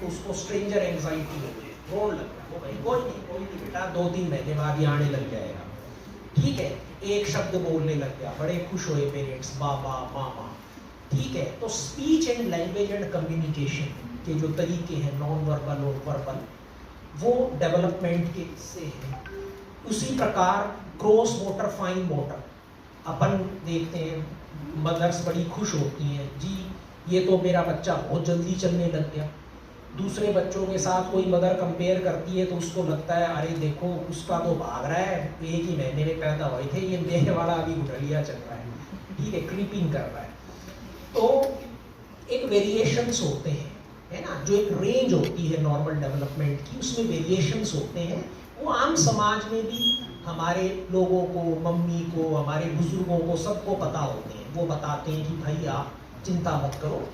तो उसको stranger anxiety हो गई, रोने लग गया। वो भाई कोई नहीं बेटा, 2-3 महीने बाद ही आने लग जाएगा, ठीक है। एक शब्द बोलने लग गया, बड़े खुश हुए पेरेंट्स, बाबा मामा, ठीक है। तो speech and language and communication के जो तरीके हैं, नॉन वर्बल और वर्बल, वो डेवलपमेंट के हिस्से हैं। उसी प्रकार ग्रोस मोटर, फाइन मोटर, अपन देखते हैं मदर्स बड़ी खुश होती हैं, जी ये तो मेरा बच्चा बहुत जल्दी चलने लग गया। दूसरे बच्चों के साथ कोई मदर कंपेयर करती है तो उसको लगता है अरे देखो उसका तो भाग रहा है, एक ही महीने में पैदा हुए थे, ये मेरे वाला अभी गुठलिया चल रहा है, ठीक है, क्रीपिंग कर रहा है। तो एक वेरिएशंस होते हैं, है ना, जो एक रेंज होती है नॉर्मल डेवलपमेंट की, उसमें वेरिएशंस होते हैं। वो आम समाज में भी हमारे लोगों को, मम्मी को, हमारे बुजुर्गों को, सबको पता होते हैं। वो बताते हैं कि भाई आप चिंता मत करो,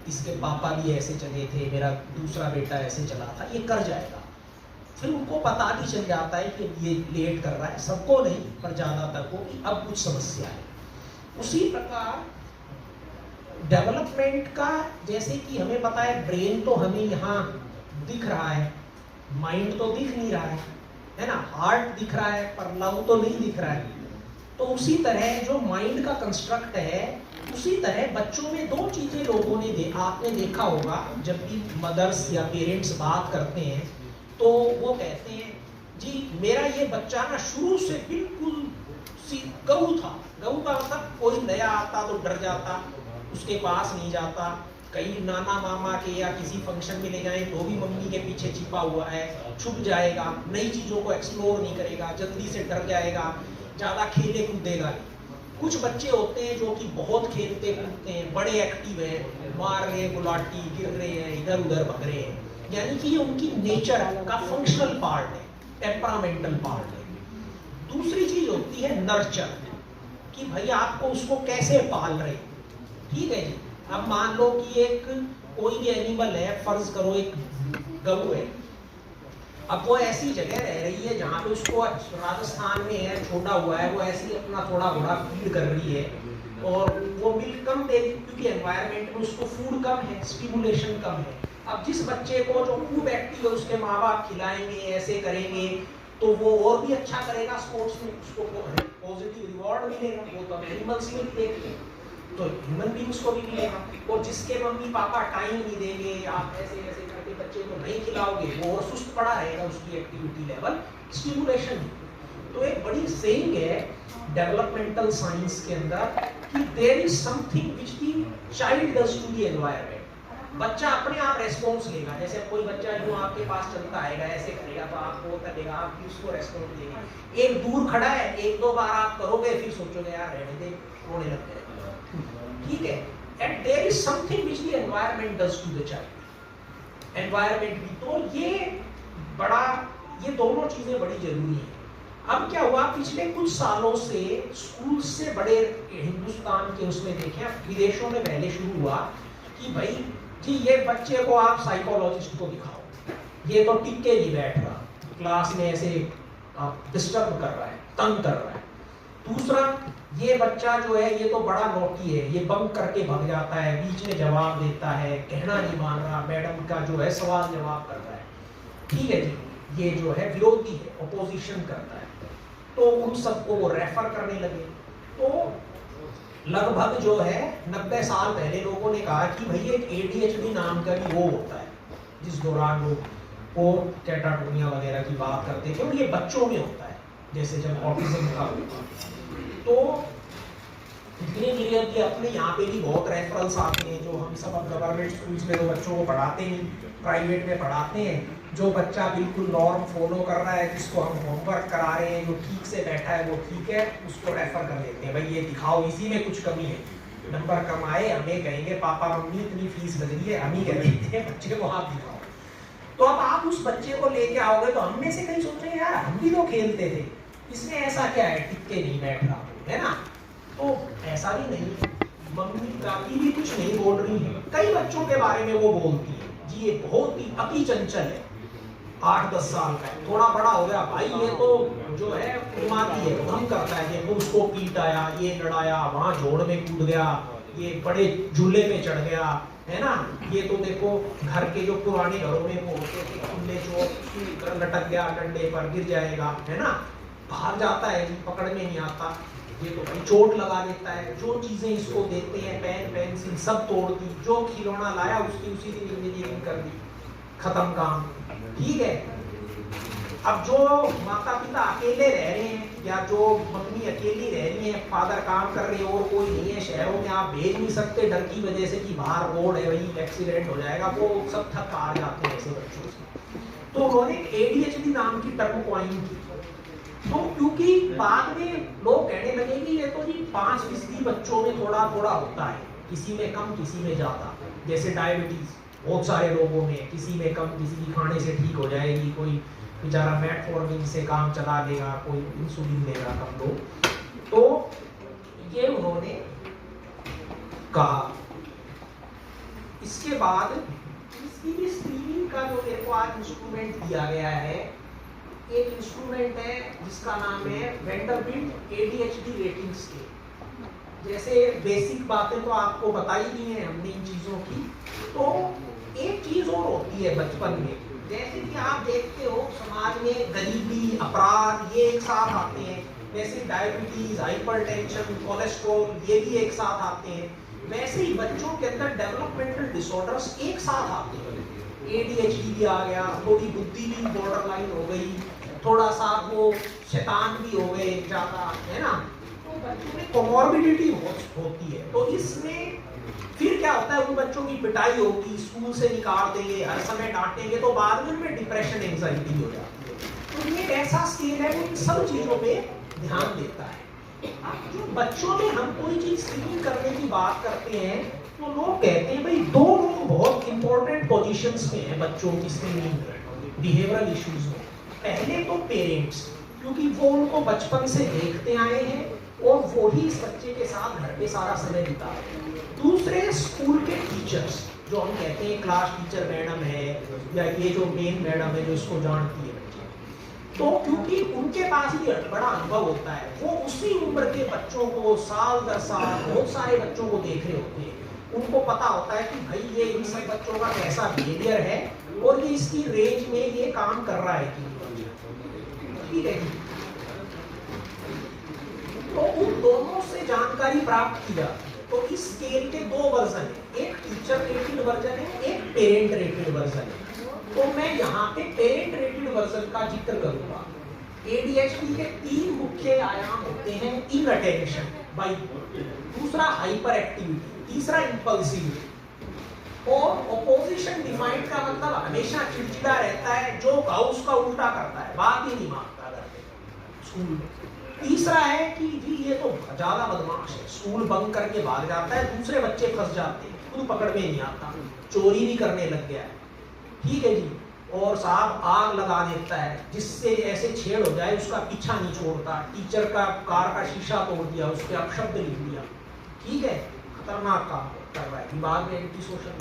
इसके पापा भी ऐसे चले थे, मेरा दूसरा बेटा ऐसे चला था, ये कर जाएगा। फिर उनको पता भी चल जाता है कि ये लेट कर रहा है, सबको नहीं पर ज़्यादातर को, कि अब कुछ समस्या है। उसी प्रकार डेवलपमेंट का, जैसे कि हमें पता है ब्रेन तो हमें यहाँ दिख रहा है, माइंड तो दिख नहीं रहा है ना, हार्ट दिख रहा है पर लव तो नहीं दिख रहा है। तो उसी तरह जो माइंड का कंस्ट्रक्ट है, उसी तरह बच्चों में दो चीजें लोगों ने आपने देखा होगा, जब भी मदर्स या पेरेंट्स बात करते हैं तो वो कहते हैं जी मेरा ये बच्चा ना शुरू से बिल्कुल गऊ था। गऊ का मतलब कोई नया आता तो डर जाता, उसके पास नहीं जाता, कई नाना मामा के या किसी फंक्शन में ले जाएं तो भी मम्मी के पीछे छिपा हुआ है, छुप जाएगा, नई चीजों को एक्सप्लोर नहीं करेगा, जल्दी से डर जाएगा, ज्यादा खेले कूदेगा नहीं। कुछ बच्चे होते हैं जो कि बहुत खेलते कूदते हैं, बड़े एक्टिव हैं, मार रहे हैं गुलाटी, गिर रहे हैं, इधर उधर भग रहे हैं, यानी कि ये उनकी नेचर का फंक्शनल पार्ट है, टेम्परामेंटल पार्ट है। दूसरी चीज होती है नर्चर, कि भाई आपको उसको कैसे पाल रहे, ठीक है जी। अब मान लो कि एक कोई भी एनिमल है, फर्ज करो एक गऊ है, अब वो ऐसी जगह रह रही है जहाँ पे उसको, राजस्थान में है, छोटा हुआ है, वो ऐसे ही अपना थोड़ा थोड़ा फीड कर रही है और वो मिल्क कम देगी क्योंकि एनवायरनमेंट में उसको फूड कम है, स्टिमुलेशन कम है। अब जिस बच्चे को जो खूब एक्टिव है उसके माँ बाप खिलाएंगे, ऐसे करेंगे तो वो और भी अच्छा करेगा स्पोर्ट्स में, उसको पॉजिटिव रिवॉर्ड मिलेगा। वो तो एनिमल्स में देखते हैं तो ह्यूमन बींग्स को भी मिलेगा। और जिसके मम्मी पापा टाइम नहीं देंगे, आप ऐसे ऐसे करके बच्चे को नहीं खिलाओगे, वो और सुस्त पड़ा रहेगा, उसकी एक्टिविटी लेवल, स्टिमुलेशन। तो एक बड़ी सेइंग है डेवलपमेंटल साइंस के अंदर कि there is something which the child does to the environment. बच्चा अपने आप रेस्पॉन्स लेगा, जैसे कोई बच्चा यूं आपके पास चलता आएगा, ऐसे करेगा तो आप वो करेगा, आप भी उसको रेस्पॉन्स देंगे। एक दूर खड़ा है, एक दो बार आप करोगे, फिर सोचोगे यार रहने दे, रोने लग जाएगा, ठीक है। And there is something which the environment does to the child. Environment भी, तो ये दोनों चीजें बड़ी जरूरी हैं। अब क्या हुआ, पिछले कुछ सालों से स्कूल से बड़े हिंदुस्तान के उसमें देखें, विदेशों में पहले शुरू हुआ कि भाई जी ये बच्चे को आप साइकोलॉजिस्ट को दिखाओ, ये तो टिक के नहीं बैठ रहा, क्लास में ऐसे डिस्टर्ब कर रहा है, तंग कर रहा है। दूसरा, ये बच्चा जो है ये तो बड़ा नोटी है, ये बंक करके भाग जाता है, बीच में जवाब देता है, कहना नहीं मान रहा, मैडम का जो है सवाल जवाब कर रहा है, ठीक है जी, ये जो है विरोधी है, अपोजिशन करता है। तो उन सबको वो रेफर करने लगे। तो लगभग जो है 90 साल पहले लोगों ने कहा कि भाई एक ADHD नाम का भी वो होता है, जिस दौरान लोग वो कैटाटोनिया वगैरह की बात करते थे, और ये बच्चों में होता है, जैसे जब ऑटिज्म का होता। तो धीरे धीरे अब ये अपने यहाँ पे भी बहुत रेफरल्स आते हैं, जो हम सब अब गवर्नमेंट स्कूल्स में तो बच्चों को पढ़ाते नहीं, प्राइवेट में पढ़ाते हैं। जो बच्चा बिल्कुल नॉर्म फॉलो कर रहा है, जिसको हम होमवर्क करा रहे हैं, जो ठीक से बैठा है वो ठीक है, उसको रेफर कर देते हैं, भाई ये दिखाओ, इसी में कुछ कमी है, नंबर कम आए, हमें कहेंगे पापा मम्मी इतनी फीस लग रही है, हम ही कह देते हैं बच्चे को आप दिखाओ। तो अब आप उस बच्चे को लेके आओगे तो हम में से कहीं सोचेंगे यार हम भी तो खेलते थे, इसमें ऐसा क्या है, टिक के नहीं बैठ रहा है ना। तो ऐसा भी नहीं, मम्मी काफी भी कुछ नहीं बोल रही है। कई बच्चों के बारे में वो बोलती है जी ये बहुत ही अति चंचल है, 8-10 साल का है, थोड़ा बड़ा हो गया भाई ये तो जो है उन्मादी है, हम करता है, ये उसको पीटाया, ये लड़ाया, वहां जोड़ में कूद गया, ये बड़े झूले पे चढ़ गया, है ना, ये तो देखो घर के जो पुराने घरों में वो होते थे खुले जो लटक गया डंडे पर गिर जाएगा, है ना, भाग जाता है, पकड़ में नहीं आता, ये तो भाई चोट लगा देता है। जो चीजें इसको देते हैं पेन पेंसिल सब तोड़ दी, जो खिलौना लाया उसकी उसी दिन इंजीनियरिंग कर दी, खत्म काम। ठीक है, अब जो माता पिता अकेले रह रहे हैं या जो मम्मी अकेली रह रही है, फादर काम कर रहे हैं और कोई नहीं है, शहरों में आप भेज नहीं सकते डर की वजह से कि बाहर रोड है वही एक्सीडेंट हो जाएगा, वो सब थक हार जाते हैं ऐसे बच्चों से। तो उन्होंने ADHD नाम की टर्म कॉइन की। तो क्योंकि बाद में लोग कहने लगे कि ये तो जी 5% बच्चों में थोड़ा थोड़ा होता है, किसी में कम किसी में ज्यादा, जैसे डायबिटीज बहुत सारे लोगों में, किसी में कम, किसी की खाने से ठीक हो जाएगी, कोई बेचारा मेटफॉर्मिन से काम चला लेगा, कोई इंसुलिन लेगा कम लोग। तो ये उन्होंने कहा। इसके बाद इसकी भी स्क्रीनिंग का जो मेरे को आज इंस्ट्रूमेंट दिया गया है, एक इंस्ट्रूमेंट है जिसका नाम है वेंडरबिल्ट ADHD रेटिंग स्केल। जैसे बेसिक बातें तो आपको बताई दी हैं हमने इन चीजों की, तो एक चीज और होती है बचपन में, जैसे कि आप देखते हो समाज में गरीबी, अपराध ये एक साथ आते हैं, वैसे डायबिटीज, हाइपरटेंशन, कोलेस्ट्रॉल ये भी एक साथ आते हैं, वैसे ही बच्चों के अंदर डेवलपमेंटल डिसऑर्डर्स एक साथ आते हैं। ADHD भी आ गया, थोड़ी बुद्धि भी बॉर्डर लाइन हो गई, थोड़ा सा वो शैतान भी हो गए ज्यादा, है ना, तो बच्चों में कोमोर्बिडिटी होती है। तो इसमें फिर क्या होता है, उन बच्चों की पिटाई होगी, स्कूल से निकाल देंगे, हर समय डांटेंगे, तो बाद में उनमें डिप्रेशन, एंजाइटी हो जाती है। तो ये ऐसा स्केल है वो इन सब चीजों पे ध्यान देता है। अब जो बच्चों में हम कोई चीज स्क्रीनिंग करने की बात करते हैं तो लोग कहते हैं भाई दो लोग बहुत इंपॉर्टेंट पोजीशंस में हैं बच्चों की स्क्रीनिंग में बिहेवियरल इश्यूज में। पहले तो पेरेंट्स, क्योंकि वो उनको बचपन से देखते आए हैं और वो ही इस बच्चे के साथ घर पे सारा समय बिताते हैं। दूसरे स्कूल के टीचर्स, जो हम कहते हैं क्लास टीचर मैडम है या ये जो मेन मैडम है जो इसको जानती है बच्चे, तो क्योंकि उनके पास भी बड़ा अनुभव होता है, वो उसी उम्र के बच्चों को साल दर साल बहुत सारे बच्चों को देख रहे होते हैं, उनको पता होता है कि भाई ये इन सब बच्चों का कैसा बिहेवियर है और ये इसकी रेंज में ये काम कर रहा है कि ठीक है। तो उन दोनों से जानकारी प्राप्त की जाती है। तो इस स्केल के दो वर्जन है, एक टीचर रेटेड वर्जन है, एक पेरेंट रेटेड वर्जन है। तो मैं यहाँ पे पेरेंट रेटेड वर्जन का जिक्र करूंगा। ADHD के 3 मुख्य आयाम होते हैं, इनअटेंशन, बाई, दूसरा हाइपर एक्टिविटी, तीसरा इंपल्सिविटी। और ऑपोजिशन डिफाइंड का मतलब हमेशा चिड़चिड़ा रहता है, जो कहा उसका उल्टा करता है, बात ही नहीं मानता घर पे स्कूल में। तीसरा है कि जी ये तो ज्यादा बदमाश है, स्कूल बंक करके भाग जाता है, दूसरे बच्चे फंस जाते हैं, खुद पकड़ में नहीं आता, चोरी भी करने लग गया है, ठीक है जी, और साहब आग लगा देता है, जिससे ऐसे छेड़ हो जाए उसका पीछा नहीं छोड़ता, टीचर का कार का शीशा तोड़ दिया, उसके अपशब्द लिख दिया, ठीक है, खतरनाक काम कर रहा है, दिमाग में एंटी सोशल।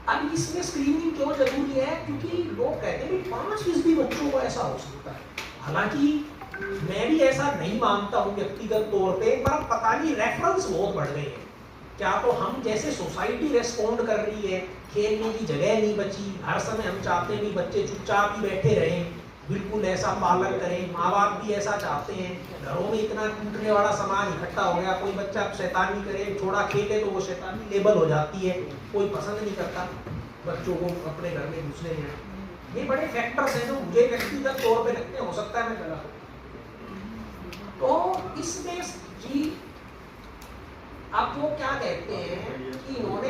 अब इसमें स्क्रीनिंग क्यों जरूरी है, क्योंकि लोग कहते हैं 5% बच्चों को ऐसा हो सकता है। हालांकि मैं भी ऐसा नहीं मानता हूँ व्यक्तिगत तौर पे, पर पता नहीं रेफरेंस बहुत बढ़ गए हैं। क्या तो हम जैसे सोसाइटी रेस्पॉन्ड कर रही है, खेलने की जगह नहीं बची, हर समय हम चाहते हैं कि बच्चे चुपचाप ही बैठे रहें, बिल्कुल ऐसा पालन करें, माँ बाप भी ऐसा चाहते हैं, घरों में इतना टूटने वाला सामान इकट्ठा हो गया, कोई बच्चा शैतानी करे, थोड़ा खेले तो वो शैतानी लेबल हो जाती है, कोई पसंद नहीं करता बच्चों को अपने घर में घुसने में। ये बड़े फैक्टर्स हैं जो मुझे व्यक्तिगत तौर पे लगते हैं, हो सकता है मैं गलत हूं। तो इसमें जी अब वो क्या कहते हैं कि इन्होंने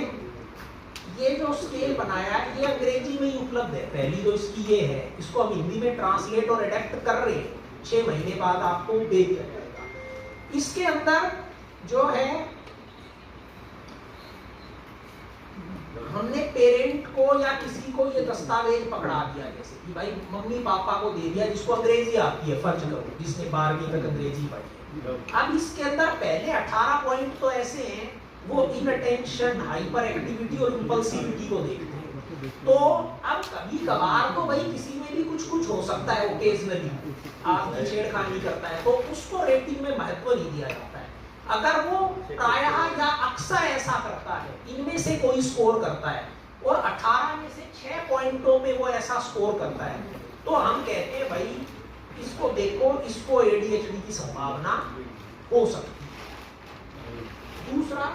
ये जो स्केल बनाया है ये अंग्रेजी में ही उपलब्ध है, पहली तो इसकी ये है, इसको हम हिंदी में ट्रांसलेट और एडेप्ट कर रहे हैं, 6 महीने बाद आपको दे दिया जाएगा। इसके अंदर जो है हमने पेरेंट को या किसी को ये दस्तावेज पकड़ा दिया, जैसे कि भाई मम्मी पापा को दे दिया जिसको अंग्रेजी आती है, फर्ज करो जिसने 12वीं तक अंग्रेजी पढ़ी है। अब इसके अंदर पहले 18 पॉइंट तो ऐसे हैं, वो इनअटेंशन, हाइपर एक्टिविटी और इंपल्सिविटी को देखते हैं। तो अब कभी कभार तो भाई किसी में भी कुछ हो सकता है, ओकेजनली आदमी छेड़खानी करता है, तो उसको रेटिंग में महत्व नहीं दिया जाता है। अगर वो प्रायः या अक्सर ऐसा करता है, इनमें से कोई स्कोर करता है और 18 में से 6 पॉइंटों पे वो ऐसा स्कोर करता है, तो हम कहते हैं भाई इसको देखो, इसको ADHD की संभावना हो सकती है। दूसरा,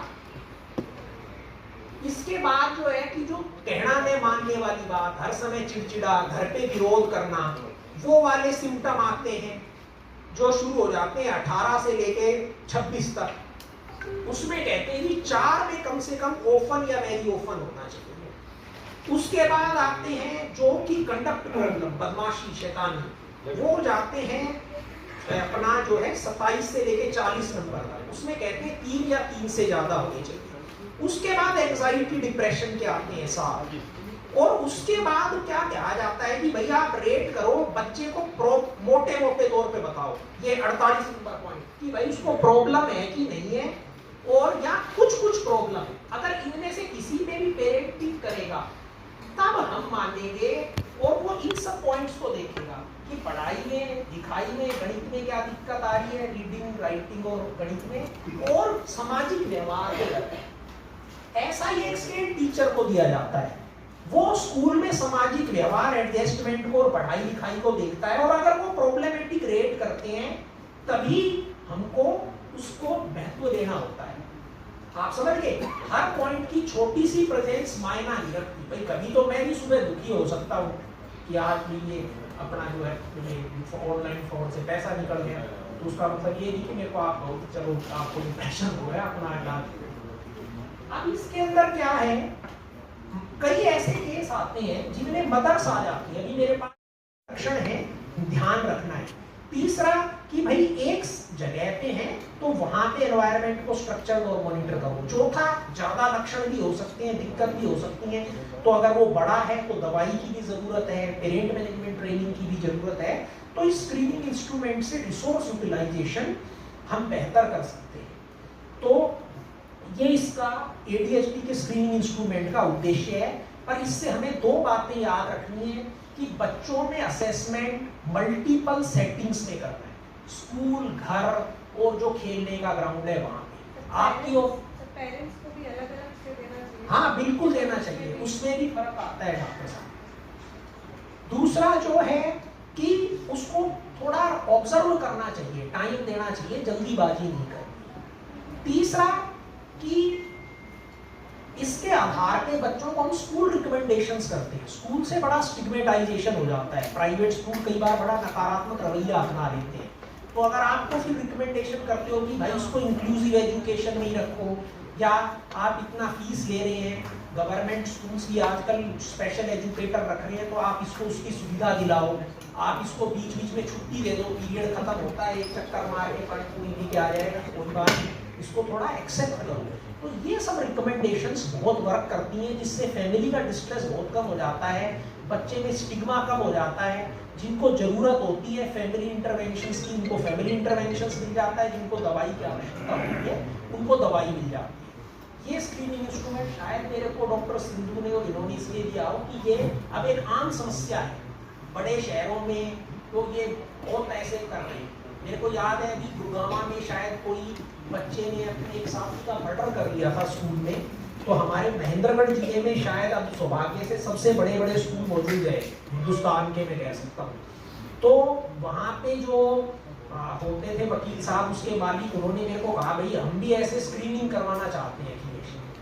इसके बाद जो है कि जो कहना में मानने वाली बात, हर समय चिड़चिड़ा, घर पे विरोध करना, वो वाले सिम्टम आते हैं जो शुरू हो जाते हैं 18 से लेके 26 तक। उसमें कहते हैं कि 4 में कम से कम ओपन या वेरी ओपन होना चाहिए। उसके बाद आते हैं जो कि कंडक्ट प्रॉब्लम, बदमाशी, शैतानी, वो जाते हैं अपना जो है 27 से लेके 40 नंबर तक। उसमें कहते हैं 3 या 3 से ज्यादा होने चाहिए। उसके बाद एंजाइटी, डिप्रेशन के आते हैं साथ, और उसके बाद क्या कहा जाता है कि भैया आप रेट करो बच्चे को, मोटे मोटे तौर पे बताओ ये 48 नंबर पॉइंट कि भाई उसको प्रॉब्लम है कि नहीं है, और या कुछ कुछ प्रॉब्लम है। अगर इनमें से किसी में भी पेरेंट टिक करेगा तब हम मानेंगे, और वो इन सब पॉइंट्स को देखेगा कि पढ़ाई में, लिखाई में, गणित में क्या दिक्कत आ रही है, रीडिंग, राइटिंग और गणित में, और सामाजिक व्यवहार में। ऐसा ही एक स्केल टीचर को दिया जाता है, वो स्कूल में सामाजिक व्यवहार, एडजस्टमेंट को और पढ़ाई लिखाई को देखता है, और अगर वो प्रॉब्लमेटिक रेट करते हैं तभी हमको उसको महत्व देना होता है। आप समझ गए, हर पॉइंट की छोटी सी प्रेजेंस मायना नहीं रखती। भाई कभी तो मैं भी सुबह दुखी हो सकता हूँ कि आज ये अपना जो है ऑनलाइन फ्रॉड से पैसा निकल गया, तो उसका मतलब ये नहीं कि मेरे को आप चलो आपको डिप्रेशन हो गया, अपना इलाज। अब इसके अंदर क्या है, कई ऐसे केस आते हैं जिनमें मदर्स आ जाती है, अभी मेरे पास लक्षण है, ध्यान रखना है। तीसरा कि भाई एक जगह पे है तो वहां पे एनवायरनमेंट को स्ट्रक्चर और मॉनिटर करो। चौथा, ज्यादा लक्षण भी हो सकते हैं, दिक्कत भी हो सकती है, तो अगर वो बड़ा है तो दवाई की भी जरूरत है, पेरेंट मैनेजमेंट ट्रेनिंग की भी जरूरत है। तो इस स्क्रीनिंग इंस्ट्रूमेंट से रिसोर्स यूटिलाइजेशन हम बेहतर कर सकते हैं। तो ये इसका ADHD के स्क्रीनिंग इंस्ट्रूमेंट का उद्देश्य है। पर इससे हमें 2 बातें याद रखनी है कि बच्चों में असेसमेंट मल्टीपल सेटिंग्स में करना है, स्कूल, घर और जो खेलने का ग्राउंड है वहां पे। आपकी पेरेंट्स को भी अलग-अलग से देना चाहिए। हाँ बिल्कुल देना चाहिए, उसमें भी फर्क आता है डॉक्टर साहब। दूसरा जो है कि उसको थोड़ा ऑब्जर्व करना चाहिए, टाइम देना चाहिए, जल्दीबाजी नहीं करनी। तीसरा कि इसके आधार पे बच्चों को हम स्कूल रिकमेंडेशंस करते हैं। स्कूल से बड़ा स्टिग्मेटाइजेशन हो जाता है, प्राइवेट स्कूल कई बार बड़ा नकारात्मक रवैया अपना लेते हैं। तो अगर आपको फिर रिकमेंडेशन करते हो कि भाई उसको इंक्लूसिव एजुकेशन में ही रखो, या आप इतना फीस ले रहे हैं, गवर्नमेंट स्कूल्स भी आजकल स्पेशल एजुकेटर रख रहे हैं, तो आप इसको उसकी सुविधा दिलाओ, आप इसको बीच बीच में छुट्टी दे दो, पीरियड खत्म होता है, एक चक्कर मार के पढ़ पूरी नहीं के आ जाएगा, कोई बात नहीं, इसको थोड़ा एक्सेप्ट करो। तो ये सब रिकमेंडेशंस बहुत वर्क करती हैं, जिससे फैमिली का डिस्ट्रेस बहुत कम हो जाता है, बच्चे में स्टिग्मा कम हो जाता है। जिनको जरूरत होती है फैमिली इंटरवेंशंस की, उनको फैमिली इंटरवेंशंस मिल जाता है, जिनको दवाई की आवश्यकता होती है उनको दवाई मिल जाती है। ये स्क्रीनिंग इंस्ट्रूमेंट शायद मेरे को डॉक्टर सिंधु ने और इन्होंने इसलिए दिया हो कि ये अब एक आम समस्या है बड़े शहरों में, तो ये बहुत ऐसे कर रहे हैं। मेरे को याद है अभी गुड़गांव में शायद कोई बच्चे ने अपने एक साथी का मर्डर कर लिया था स्कूल में। तो हमारे महेंद्रगढ़ जिले में शायद अब सौभाग्य से सबसे बड़े बड़े स्कूल मौजूद है हिंदुस्तान के, मैं कह सकता हूँ। तो वहाँ पे जो होते थे वकील साहब, उसके मालिक, उन्होंने मेरे को कहा भाई हम भी ऐसे स्क्रीनिंग करवाना चाहते हैं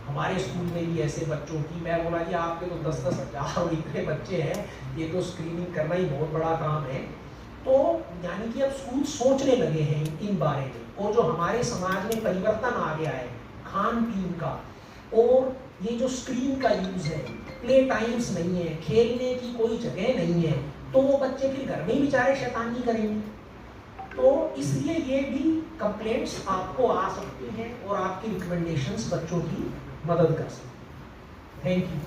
हमारे स्कूल में भी ऐसे बच्चों की। मैं बोला जी आपके तो 10-10 हजार और इतने बच्चे हैं, ये तो स्क्रीनिंग करना ही बहुत बड़ा काम है। तो यानी कि अब स्कूल सोचने लगे हैं इन बारे में, और जो हमारे समाज में परिवर्तन आ गया है खान पीन का, और ये जो स्क्रीन का यूज है, प्ले टाइम्स नहीं है, खेलने की कोई जगह नहीं है, तो वो बच्चे फिर घर में ही बेचारे शैतानी करेंगे। तो इसलिए ये भी कंप्लेंट्स आपको आ सकती हैं और आपकी रिकमेंडेशंस बच्चों की मदद कर सकती हैं। Thank you.